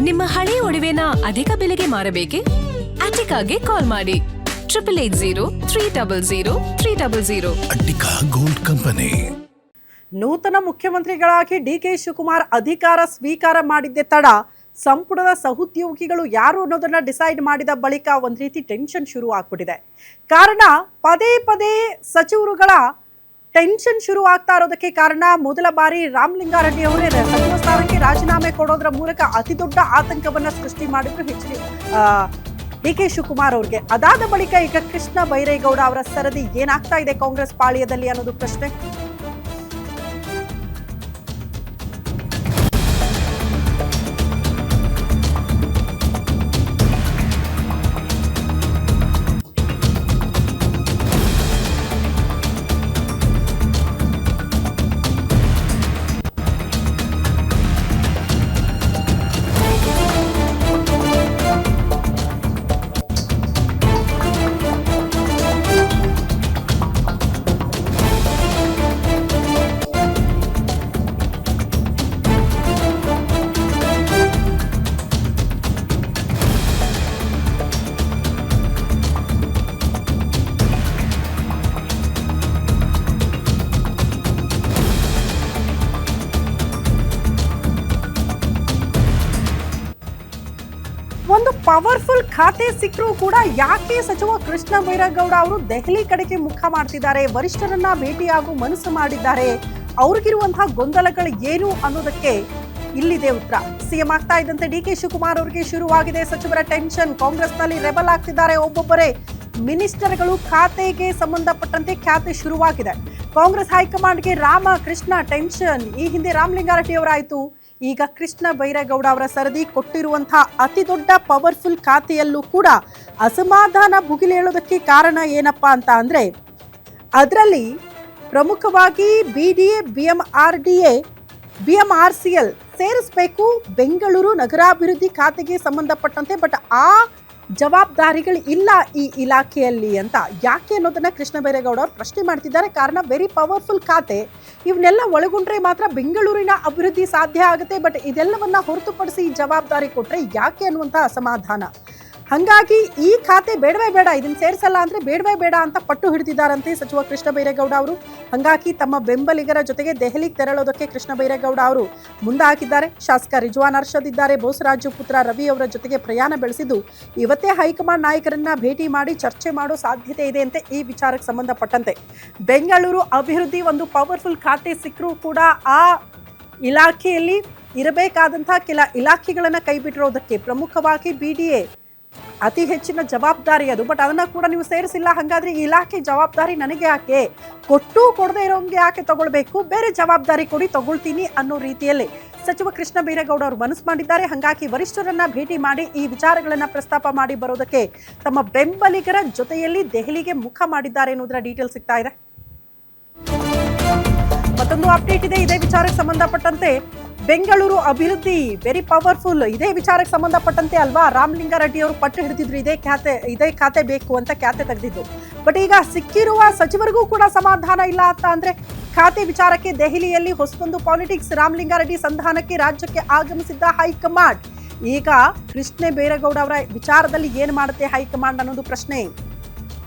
ನಿಮ್ಮ ಹಳೆ ಒಡವೆನ ಅಧಿಕ ಬೆಲೆಗೆ ಮಾರಬೇಕೆ? ಅಟಿಕಾಗೆ ಕಾಲ್ ಮಾಡಿ 8803000300. Attica gold company. ನೂತನ ಮುಖ್ಯಮಂತ್ರಿಗಳಾಗಿ ಡಿಕೆ ಶಿವಕುಮಾರ್ ಅಧಿಕಾರ ಸ್ವೀಕಾರ ಮಾಡಿದ್ದೆ ತಡ ಸಂಪುಟದ ಸಹೋದ್ಯೋಗಿಗಳು ಯಾರು ಅನ್ನೋದನ್ನ ಡಿಸೈಡ್ ಮಾಡಿದ ಬಳಿಕ ಒಂದ್ ರೀತಿ ಟೆನ್ಷನ್ ಶುರು ಆಗ್ಬಿಟ್ಟಿದೆ. ಕಾರಣ ಪದೇ ಪದೇ ಸಚಿವರುಗಳ ಟೆನ್ಷನ್ ಶುರು ಆಗ್ತಾ ಇರೋದಕ್ಕೆ ಕಾರಣ ಮೊದಲ ಬಾರಿ ರಾಮಲಿಂಗಾರೆಡ್ಡಿ ಅವರೇ ಸಚಿವ ಸ್ಥಾನಕ್ಕೆ ರಾಜೀನಾಮೆ ಕೊಡೋದ್ರ ಮೂಲಕ ಅತಿ ದೊಡ್ಡ ಆತಂಕವನ್ನ ಸೃಷ್ಟಿ ಮಾಡಿದ್ರು ಡಿಕೆ ಶಿವಕುಮಾರ್ ಅವ್ರಿಗೆ. ಅದಾದ ಬಳಿಕ ಈಗ ಕೃಷ್ಣ ಬೈರೇಗೌಡ ಅವರ ಸರದಿ ಏನಾಗ್ತಾ ಇದೆ ಕಾಂಗ್ರೆಸ್ ಪಾಳ್ಯದಲ್ಲಿ ಅನ್ನೋದು ಪ್ರಶ್ನೆ. ಒಂದು ಪವರ್ಫುಲ್ ಖಾತೆ ಸಿಕ್ಕರೂ ಕೂಡ ಯಾಕೆ ಸಚಿವ ಕೃಷ್ಣ ಬೈರೇಗೌಡ ಅವರು ದೆಹಲಿ ಕಡೆಗೆ ಮುಖ ಮಾಡ್ತಿದ್ದಾರೆ, ವರಿಷ್ಠರನ್ನ ಭೇಟಿಯಾಗುವ ಮನಸ್ಸು ಮಾಡಿದ್ದಾರೆ, ಅವ್ರಿಗಿರುವಂತಹ ಗೊಂದಲಗಳು ಏನು ಅನ್ನೋದಕ್ಕೆ ಇಲ್ಲಿದೆ ಉತ್ತರ. ಸಿಎಂ ಆಗ್ತಾ ಇದ್ದಂತೆ ಡಿಕೆ ಶಿವಕುಮಾರ್ ಅವರಿಗೆ ಶುರುವಾಗಿದೆ ಸಚಿವರ ಟೆನ್ಷನ್. ಕಾಂಗ್ರೆಸ್ನಲ್ಲಿ ರೆಬಲ್ ಆಗ್ತಿದ್ದಾರೆ ಒಬ್ಬೊಬ್ಬರೇ ಮಿನಿಸ್ಟರ್ಗಳು. ಖಾತೆಗೆ ಸಂಬಂಧಪಟ್ಟಂತೆ ಖ್ಯಾತೆ ಶುರುವಾಗಿದೆ. ಕಾಂಗ್ರೆಸ್ ಹೈಕಮಾಂಡ್ಗೆ ರಾಮ ಕೃಷ್ಣ ಟೆನ್ಷನ್. ಈ ಹಿಂದೆ ರಾಮಲಿಂಗಾರೆಡ್ಡಿ ಅವರಾಯಿತು, ಈಗ ಕೃಷ್ಣ ಬೈರೇಗೌಡ ಅವರ ಸರದಿ. ಕೊಟ್ಟಿರುವಂತಹ ಅತಿ ದೊಡ್ಡ ಪವರ್ಫುಲ್ ಖಾತೆಯಲ್ಲೂ ಕೂಡ ಅಸಮಾಧಾನ ಭುಗಿಲೇಳೋದಕ್ಕೆ ಕಾರಣ ಏನಪ್ಪಾ ಅಂತ ಅಂದ್ರೆ ಅದರಲ್ಲಿ ಪ್ರಮುಖವಾಗಿ BDA, BMRDA, BMRCL ಸೇರಿಸಬೇಕು ಬೆಂಗಳೂರು ನಗರಾಭಿವೃದ್ಧಿ ಖಾತೆಗೆ ಸಂಬಂಧಪಟ್ಟಂತೆ. ಬಟ್ ಆ ಜವಾಬ್ದಾರಿಗಳು ಇಲ್ಲ ಈ ಇಲಾಖೆಯಲ್ಲಿ ಅಂತ ಯಾಕೆ ಅನ್ನೋದನ್ನ ಕೃಷ್ಣ ಬೈರೇಗೌಡ ಅವರು ಪ್ರಶ್ನೆ ಮಾಡ್ತಿದ್ದಾರೆ. ಕಾರಣ ವೆರಿ ಪವರ್ಫುಲ್ ಖಾತೆ, ಇವನ್ನೆಲ್ಲ ಒಳಗೊಂಡ್ರೆ ಮಾತ್ರ ಬೆಂಗಳೂರಿನ ಅಭಿವೃದ್ಧಿ ಸಾಧ್ಯ ಆಗುತ್ತೆ. ಬಟ್ ಇದೆಲ್ಲವನ್ನ ಹೊರತುಪಡಿಸಿ ಈ ಜವಾಬ್ದಾರಿ ಕೊಟ್ರೆ ಯಾಕೆ ಅನ್ನುವಂಥ ಅಸಮಾಧಾನ. ಹಾಗಾಗಿ ಈ ಖಾತೆ ಬೇಡವೇ ಬೇಡ, ಇದನ್ನ ಸೇರಿಸಲ್ಲ ಅಂದ್ರೆ ಬೇಡವೇ ಬೇಡ ಅಂತ ಪಟ್ಟು ಹಿಡಿದಿದ್ದಾರಂತೆ ಸಚಿವ ಕೃಷ್ಣ ಬೈರೇಗೌಡ ಅವರು. ಹಾಗಾಗಿ ತಮ್ಮ ಬೆಂಬಲಿಗರ ಜೊತೆಗೆ ದೆಹಲಿಗೆ ತೆರಳೋದಕ್ಕೆ ಕೃಷ್ಣ ಬೈರೇಗೌಡ ಅವರು ಮುಂದಾಕಿದ್ದಾರೆ. ಶಾಸಕ ರಿಜ್ವಾನ್ ಅರ್ಷದ್ ಇದ್ದಾರೆ, ಬೋಸರಾಜು ಪುತ್ರ ರವಿ ಅವರ ಜೊತೆಗೆ ಪ್ರಯಾಣ ಬೆಳೆಸಿದ್ದು ಇವತ್ತೇ ಹೈಕಮಾಂಡ್ ನಾಯಕರನ್ನ ಭೇಟಿ ಮಾಡಿ ಚರ್ಚೆ ಮಾಡೋ ಸಾಧ್ಯತೆ ಇದೆ ಅಂತೆ. ಈ ವಿಚಾರಕ್ಕೆ ಸಂಬಂಧಪಟ್ಟಂತೆ ಬೆಂಗಳೂರು ಅಭಿವೃದ್ಧಿ ಒಂದು ಪವರ್ಫುಲ್ ಖಾತೆ ಸಿಕ್ಕರೂ ಕೂಡ ಆ ಇಲಾಖೆಯಲ್ಲಿ ಇರಬೇಕಾದಂತಹ ಕೆಲ ಇಲಾಖೆಗಳನ್ನ ಕೈಬಿಟ್ಟಿರೋದಕ್ಕೆ ಪ್ರಮುಖವಾಗಿ BDA ಅತಿ ಹೆಚ್ಚಿನ ಜವಾಬ್ದಾರಿ ಅದು. ಬಟ್ ಅದನ್ನ ಕೂಡ ನೀವು ಸೇರಿಸಿಲ್ಲ, ಹಾಗಾದ್ರೆ ಈ ಇಲಾಖೆ ಜವಾಬ್ದಾರಿ ನನಗೆ ಯಾಕೆ, ಕೊಟ್ಟು ಕೊಡದೆ ಇರೋಂಗೆ ಯಾಕೆ ತಗೊಳ್ಬೇಕು, ಬೇರೆ ಜವಾಬ್ದಾರಿ ಕೊಡಿ ತಗೊಳ್ತೀನಿ ಅನ್ನೋ ರೀತಿಯಲ್ಲಿ ಸಚಿವ ಕೃಷ್ಣ ಬೈರೇಗೌಡ ಅವರು ಮನಸ್ಸು ಮಾಡಿದ್ದಾರೆ. ಹಾಗಾಗಿ ವರಿಷ್ಠರನ್ನ ಭೇಟಿ ಮಾಡಿ ಈ ವಿಚಾರಗಳನ್ನ ಪ್ರಸ್ತಾಪ ಮಾಡಿ ಬರೋದಕ್ಕೆ ತಮ್ಮ ಬೆಂಬಲಿಗರ ಜೊತೆಯಲ್ಲಿ ದೆಹಲಿಗೆ ಮುಖ ಮಾಡಿದ್ದಾರೆ ಅನ್ನೋದರ ಡೀಟೇಲ್ ಸಿಗ್ತಾ ಇದೆ. ಮತ್ತೊಂದು ಅಪ್ಡೇಟ್ ಇದೆ ಇದೇ ವಿಚಾರಕ್ಕೆ ಸಂಬಂಧಪಟ್ಟಂತೆ. ಬೆಂಗಳೂರು ಅಭಿವೃದ್ಧಿ ವೆರಿ ಪವರ್ಫುಲ್, ಇದೇ ವಿಚಾರಕ್ಕೆ ಸಂಬಂಧಪಟ್ಟಂತೆ ಅಲ್ವಾ ರಾಮಲಿಂಗಾರೆಡ್ಡಿ ಅವರು ಪಟ್ಟು ಹಿಡಿದಿದ್ರು ಇದೇ ಖಾತೆ ಬೇಕು ಅಂತ ಖ್ಯಾತೆ ತೆಗೆದಿದ್ದು. ಬಟ್ ಈಗ ಸಿಕ್ಕಿರುವ ಸಚಿವರಿಗೂ ಕೂಡ ಸಮಾಧಾನ ಇಲ್ಲ ಅಂತ ಅಂದ್ರೆ ಖಾತೆ ವಿಚಾರಕ್ಕೆ ದೆಹಲಿಯಲ್ಲಿ ಹೊಸದೊಂದು ಪಾಲಿಟಿಕ್ಸ್. ರಾಮಲಿಂಗಾರೆಡ್ಡಿ ಸಂಧಾನಕ್ಕೆ ರಾಜ್ಯಕ್ಕೆ ಆಗಮಿಸಿದ್ದ ಹೈಕಮಾಂಡ್ ಈಗ ಕೃಷ್ಣ ಬೈರೇಗೌಡ ಅವರ ವಿಚಾರದಲ್ಲಿ ಏನ್ ಮಾಡುತ್ತೆ ಹೈಕಮಾಂಡ್ ಅನ್ನೋದು ಪ್ರಶ್ನೆ.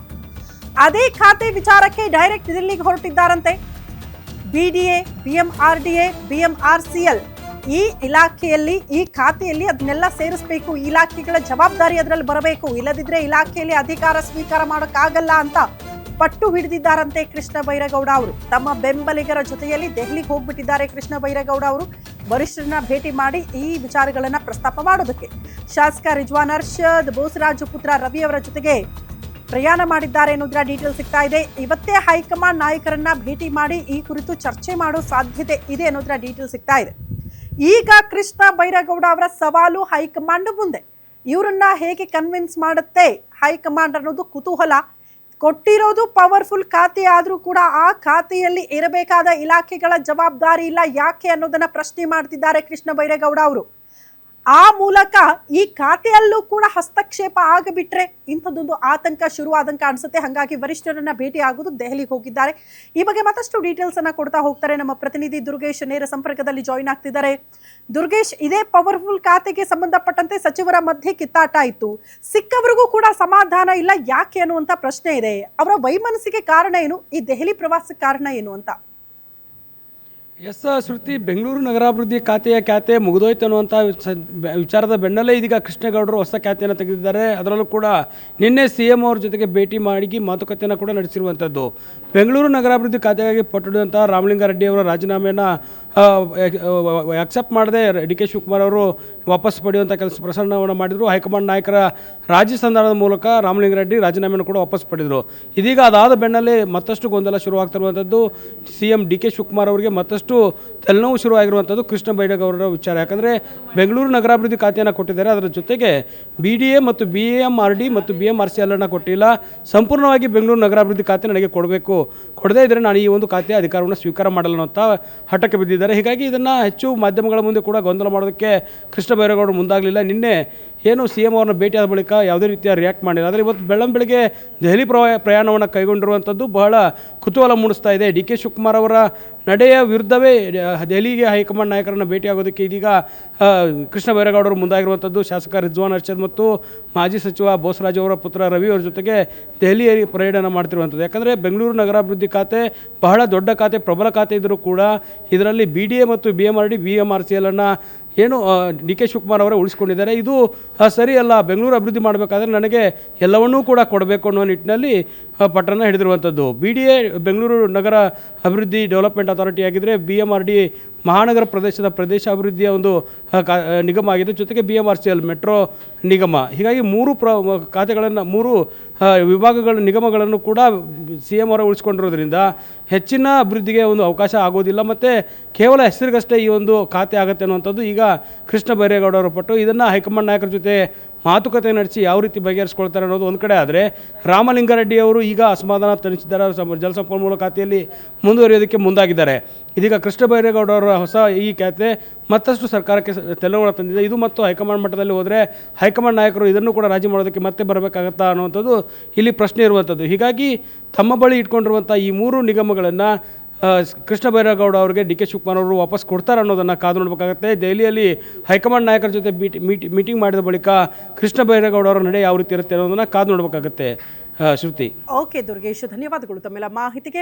ಅದೇ ಖಾತೆ ವಿಚಾರಕ್ಕೆ ಡೈರೆಕ್ಟ್ ದಿಲ್ಲಿಗೆ ಹೊರಟಿದ್ದಾರಂತೆ. BDA, BMRDA, BMRCL ಈ ಇಲಾಖೆಯಲ್ಲಿ ಈ ಖಾತೆಯಲ್ಲಿ ಅದನ್ನೆಲ್ಲ ಸೇರಿಸಬೇಕು, ಇಲಾಖೆಗಳ ಜವಾಬ್ದಾರಿ ಅದರಲ್ಲಿ ಬರಬೇಕು, ಇಲ್ಲದಿದ್ರೆ ಇಲಾಖೆಯಲ್ಲಿ ಅಧಿಕಾರ ಸ್ವೀಕಾರ ಮಾಡೋಕ್ಕಾಗಲ್ಲ ಅಂತ ಪಟ್ಟು ಹಿಡಿದಿದ್ದಾರಂತೆ ಕೃಷ್ಣ ಬೈರೇಗೌಡ ಅವರು. ತಮ್ಮ ಬೆಂಬಲಿಗರ ಜೊತೆಯಲ್ಲಿ ದೆಹಲಿಗೆ ಹೋಗ್ಬಿಟ್ಟಿದ್ದಾರೆ ಕೃಷ್ಣ ಬೈರೇಗೌಡ ಅವರು ವರಿಷ್ಠರನ್ನ ಭೇಟಿ ಮಾಡಿ ಈ ವಿಚಾರಗಳನ್ನ ಪ್ರಸ್ತಾಪ ಮಾಡೋದಕ್ಕೆ. ಶಾಸಕ ರಿಜ್ವಾನ್ ಅರ್ಷದ್, ಬೋಸರಾಜು ಪುತ್ರ ರವಿ ಅವರ ಜೊತೆಗೆ ಪ್ರಯಾಣ ಮಾಡಿದ್ದಾರೆ ಅನ್ನೋದರ ಡೀಟೇಲ್ ಸಿಗ್ತಾ ಇದೆ. ಇವತ್ತೇ ಹೈಕಮಾಂಡ್ ನಾಯಕರನ್ನ ಭೇಟಿ ಮಾಡಿ ಈ ಕುರಿತು ಚರ್ಚೆ ಮಾಡೋ ಸಾಧ್ಯತೆ ಇದೆ ಅನ್ನೋದರ ಡೀಟೇಲ್ ಸಿಗ್ತಾ ಇದೆ. ಈಗ ಕೃಷ್ಣ ಬೈರೇಗೌಡ ಅವರ ಸವಾಲು ಹೈಕಮಾಂಡ್ ಮುಂದೆ. ಇವರನ್ನ ಹೇಗೆ ಕನ್ವಿನ್ಸ್ ಮಾಡುತ್ತೆ ಹೈಕಮಾಂಡ್ ಅನ್ನೋದು ಕುತೂಹಲ. ಕೊಟ್ಟಿರೋದು ಪವರ್ಫುಲ್ ಖಾತೆ ಆದ್ರೂ ಕೂಡ ಆ ಖಾತೆಯಲ್ಲಿ ಇರಬೇಕಾದ ಇಲಾಖೆಗಳ ಜವಾಬ್ದಾರಿ ಇಲ್ಲ ಯಾಕೆ ಅನ್ನೋದನ್ನ ಪ್ರಶ್ನೆ ಮಾಡ್ತಿದ್ದಾರೆ ಕೃಷ್ಣ ಬೈರೇಗೌಡ ಅವರು. ಆ ಮೂಲಕ ಈ ಖಾತೆಯಲ್ಲೂ ಕೂಡ ಹಸ್ತಕ್ಷೇಪ ಆಗಿಬಿಟ್ರೆ ಇಂಥದ್ದೊಂದು ಆತಂಕ ಶುರುವಾದಂಕ ಅನ್ಸುತ್ತೆ. ಹಾಗಾಗಿ ವರಿಷ್ಠರನ್ನ ಭೇಟಿ ಆಗೋದು ದೆಹಲಿಗೆ ಹೋಗಿದ್ದಾರೆ. ಈ ಬಗ್ಗೆ ಮತ್ತಷ್ಟು ಡೀಟೇಲ್ಸ್ ಅನ್ನ ಕೊಡ್ತಾ ಹೋಗ್ತಾರೆ ನಮ್ಮ ಪ್ರತಿನಿಧಿ ದುರ್ಗೇಶ್, ನೇರ ಸಂಪರ್ಕದಲ್ಲಿ ಜಾಯಿನ್ ಆಗ್ತಿದ್ದಾರೆ. ದುರ್ಗೇಶ್, ಇದೇ ಪವರ್ಫುಲ್ ಖಾತೆಗೆ ಸಂಬಂಧಪಟ್ಟಂತೆ ಸಚಿವರ ಮಧ್ಯೆ ಕಿತ್ತಾಟ ಇತ್ತು. ಸಿಕ್ಕವರಿಗೂ ಕೂಡ ಸಮಾಧಾನ ಇಲ್ಲ, ಯಾಕೆ ಅನ್ನುವಂತ ಪ್ರಶ್ನೆ ಇದೆ. ಅವರ ವೈಮನಸ್ಸಿಗೆ ಕಾರಣ ಏನು, ಈ ದೆಹಲಿ ಪ್ರವಾಸಕ್ಕೆ ಕಾರಣ ಏನು ಅಂತ? ಎಸ್ ಶ್ರುತಿ, ಬೆಂಗಳೂರು ನಗರಾಭಿವೃದ್ಧಿ ಖಾತೆ ಮುಗಿದೋಯ್ತು ಅನ್ನುವಂಥ ವಿಚಾರದ ಬೆನ್ನಲ್ಲೇ ಇದೀಗ ಕೃಷ್ಣೇಗೌಡರು ಹೊಸ ಖಾತೆಯನ್ನು ತೆಗೆದಿದ್ದಾರೆ. ಅದರಲ್ಲೂ ಕೂಡ ನಿನ್ನೆ CM ಅವ್ರ ಜೊತೆಗೆ ಭೇಟಿ ಮಾಡಿ ಮಾತುಕತೆಯನ್ನು ಕೂಡ ನಡೆಸಿರುವಂಥದ್ದು. ಬೆಂಗಳೂರು ನಗರಾಭಿವೃದ್ಧಿ ಖಾತೆಗಾಗಿ ಪಟ್ಟಿರುವಂಥ ರಾಮಲಿಂಗಾರೆಡ್ಡಿ ಅವರ ರಾಜೀನಾಮೆಯನ್ನು ಅಕ್ಸೆಪ್ಟ್ ಮಾಡದೆ DK ಶಿವಕುಮಾರ್ ಅವರು ವಾಪಸ್ ಪಡೆಯುವಂಥ ಪ್ರಸರಣವನ್ನು ಮಾಡಿದರು. ಹೈಕಮಾಂಡ್ ನಾಯಕರ ರಾಜಿ ಸಂಧಾನದ ಮೂಲಕ ರಾಮಲಿಂಗಾರೆಡ್ಡಿ ರಾಜೀನಾಮೆಯನ್ನು ಕೂಡ ವಾಪಸ್ ಪಡೆದರು. ಇದೀಗ ಅದಾದ ಬೆನ್ನಲ್ಲೇ ಮತ್ತಷ್ಟು ಗೊಂದಲ ಶುರುವಾಗ್ತಿರುವಂಥದ್ದು. CM DK ಶಿವಕುಮಾರ್ ಅವರಿಗೆ ಮತ್ತಷ್ಟು ತಲೆನೋವು ಶುರುವಾಗಿರುವಂಥದ್ದು ಕೃಷ್ಣ ಬೈರೇಗೌಡರ ವಿಚಾರ. ಯಾಕಂದರೆ ಬೆಂಗಳೂರು ನಗರಾಭಿವೃದ್ಧಿ ಖಾತೆಯನ್ನು ಕೊಟ್ಟಿದ್ದಾರೆ, ಅದರ ಜೊತೆಗೆ BDA ಮತ್ತು BMRD ಮತ್ತು BMRCL ಅನ್ನು ಕೊಟ್ಟಿಲ್ಲ. ಸಂಪೂರ್ಣವಾಗಿ ಬೆಂಗಳೂರು ನಗರಾಭಿವೃದ್ಧಿ ಖಾತೆ ನನಗೆ ಕೊಡಬೇಕು, ಕೊಡದೇ ಇದ್ದರೆ ನಾನು ಈ ಒಂದು ಖಾತೆಯ ಅಧಿಕಾರವನ್ನು ಸ್ವೀಕಾರ ಮಾಡಲ್ಲ ಅಂತ ಹಠಕ್ಕೆ ಬಿದ್ದಿದ್ದಾರೆ. ಹೀಗಾಗಿ ಇದನ್ನು ಹೆಚ್ಚು ಮಾಧ್ಯಮಗಳ ಮುಂದೆ ಕೂಡ ಗೊಂದಲ ಮಾಡೋದಕ್ಕೆ ಕೃಷ್ಣ ಬೈರೇಗೌಡರು ಮುಂದಾಗಲಿಲ್ಲ. ನಿನ್ನೆ ಏನು CM ಅವ್ರನ್ನ ಭೇಟಿಯಾದ ಬಳಿಕ ಯಾವುದೇ ರೀತಿಯ ರಿಯಾಕ್ಟ್ ಮಾಡಿಲ್ಲ. ಆದರೆ ಇವತ್ತು ಬೆಳಗ್ಗೆ ದೆಹಲಿ ಪ್ರಯಾಣವನ್ನು ಕೈಗೊಂಡಿರುವಂಥದ್ದು ಬಹಳ ಕುತೂಹಲ ಮೂಡಿಸ್ತಾ ಇದೆ. DK ಶಿವಕುಮಾರ್ ಅವರ ನಡೆಯ ವಿರುದ್ಧವೇ ದೆಹಲಿಗೆ ಹೈಕಮಾಂಡ್ ನಾಯಕರನ್ನು ಭೇಟಿಯಾಗೋದಕ್ಕೆ ಇದೀಗ ಕೃಷ್ಣ ಬೈರೇಗೌಡರು ಮುಂದಾಗಿರುವಂಥದ್ದು. ಶಾಸಕ ರಿಜ್ವಾನ್ ಅರ್ಷದ್ ಮತ್ತು ಮಾಜಿ ಸಚಿವ ಬೋಸರಾಜ್ ಅವರ ಪುತ್ರ ರವಿ ಅವರ ಜೊತೆಗೆ ದೆಹಲಿಯಲ್ಲಿ ಪರ್ಯಟನೆ ಮಾಡ್ತಿರುವಂಥದ್ದು. ಯಾಕಂದರೆ ಬೆಂಗಳೂರು ನಗರಾಭಿವೃದ್ಧಿ ಖಾತೆ ಬಹಳ ದೊಡ್ಡ ಖಾತೆ, ಪ್ರಬಲ ಖಾತೆ ಇದ್ದರೂ ಕೂಡ ಇದರಲ್ಲಿ BDA ಮತ್ತು BMRD BMRCL ಅನ್ನು ಏನು DK ಶಿವಕುಮಾರ್ ಅವರೇ ಉಳಿಸ್ಕೊಂಡಿದ್ದಾರೆ. ಇದು ಸರಿಯಲ್ಲ, ಬೆಂಗಳೂರು ಅಭಿವೃದ್ಧಿ ಮಾಡಬೇಕಾದ್ರೆ ನನಗೆ ಎಲ್ಲವನ್ನೂ ಕೂಡ ಕೊಡಬೇಕು ಅನ್ನೋ ನಿಟ್ಟಿನಲ್ಲಿ ಪಟ್ಟಣ ಹಿಡಿದಿರುವಂಥದ್ದು. BDA ಬೆಂಗಳೂರು ನಗರ ಅಭಿವೃದ್ಧಿ ಡೆವಲಪ್ಮೆಂಟ್ ಅಥಾರಿಟಿ ಆಗಿದ್ದರೆ BMRD ಮಹಾನಗರ ಪ್ರದೇಶ ಅಭಿವೃದ್ಧಿಯ ಒಂದು ನಿಗಮ ಆಗಿದೆ. ಜೊತೆಗೆ BMRCL ಮೆಟ್ರೋ ನಿಗಮ. ಹೀಗಾಗಿ ಮೂರು ಖಾತೆಗಳನ್ನು, ಮೂರು ನಿಗಮಗಳನ್ನು ಕೂಡ CM ಅವರೇ ಉಳಿಸ್ಕೊಂಡಿರೋದ್ರಿಂದ ಹೆಚ್ಚಿನ ಅಭಿವೃದ್ಧಿಗೆ ಒಂದು ಅವಕಾಶ ಆಗೋದಿಲ್ಲ ಮತ್ತು ಕೇವಲ ಹೆಸರಿಗಷ್ಟೇ ಈ ಒಂದು ಖಾತೆ ಆಗುತ್ತೆ ಅನ್ನುವಂಥದ್ದು ಈಗ ಕೃಷ್ಣ ಬೈರೇಗೌಡರ ಪಟ್ಟು. ಇದನ್ನು ಹೈಕಮಾಂಡ್ ನಾಯಕರ ಜೊತೆ ಮಾತುಕತೆ ನಡೆಸಿ ಯಾವ ರೀತಿ ಬಗೆಹರಿಸ್ಕೊಳ್ತಾರೆ ಅನ್ನೋದು ಒಂದು ಕಡೆ ಆದರೆ, ರಾಮಲಿಂಗಾರೆಡ್ಡಿ ಅವರು ಈಗ ಅಸಮಾಧಾನ ತಣಿಸಿದ್ದಾರೆ. ಜಲಸಂಪನ್ಮೂಲ ಖಾತೆಯಲ್ಲಿ ಮುಂದುವರಿಯೋದಕ್ಕೆ ಮುಂದಾಗಿದ್ದಾರೆ. ಇದೀಗ ಕೃಷ್ಣ ಬೈರೇಗೌಡರ ಹೊಸ ಈ ಖಾತೆ ಮತ್ತಷ್ಟು ಸರ್ಕಾರಕ್ಕೆ ತೆಲುಗುಣ ತಂದಿದೆ. ಇದು ಮತ್ತು ಹೈಕಮಾಂಡ್ ಮಟ್ಟದಲ್ಲಿ ಹೋದರೆ ಹೈಕಮಾಂಡ್ ನಾಯಕರು ಇದನ್ನು ಕೂಡ ರಾಜಿ ಮಾಡೋದಕ್ಕೆ ಮತ್ತೆ ಬರಬೇಕಾಗತ್ತಾ ಅನ್ನುವಂಥದ್ದು ಇಲ್ಲಿ ಪ್ರಶ್ನೆ ಇರುವಂಥದ್ದು. ಹೀಗಾಗಿ ತಮ್ಮ ಬಳಿ ಇಟ್ಕೊಂಡಿರುವಂಥ ಈ ಮೂರು ನಿಗಮಗಳನ್ನು ಕೃಷ್ಣ ಬೈರೇಗೌಡ ಅವರಿಗೆ DK ಶಿವಕುಮಾರ್ ಅವರು ವಾಪಸ್ ಕೊಡ್ತಾರೆ ಅನ್ನೋದನ್ನು ಕಾದು ನೋಡಬೇಕಾಗುತ್ತೆ. ದೆಹಲಿಯಲ್ಲಿ ಹೈಕಮಾಂಡ್ ನಾಯಕರ ಜೊತೆ ಮೀಟಿಂಗ್ ಮಾಡಿದ ಬಳಿಕ ಕೃಷ್ಣ ಬೈರೇಗೌಡ ಅವರ ನಡೆ ಯಾವ ರೀತಿ ಇರುತ್ತೆ ಅನ್ನೋದನ್ನು ಕಾದು ನೋಡಬೇಕಾಗುತ್ತೆ. ಶ್ರುತಿ. ಓಕೆ ದುರ್ಗೇಶ್, ಧನ್ಯವಾದಗಳು ತಮ್ಮೆಲ್ಲ ಮಾಹಿತಿಗೆ.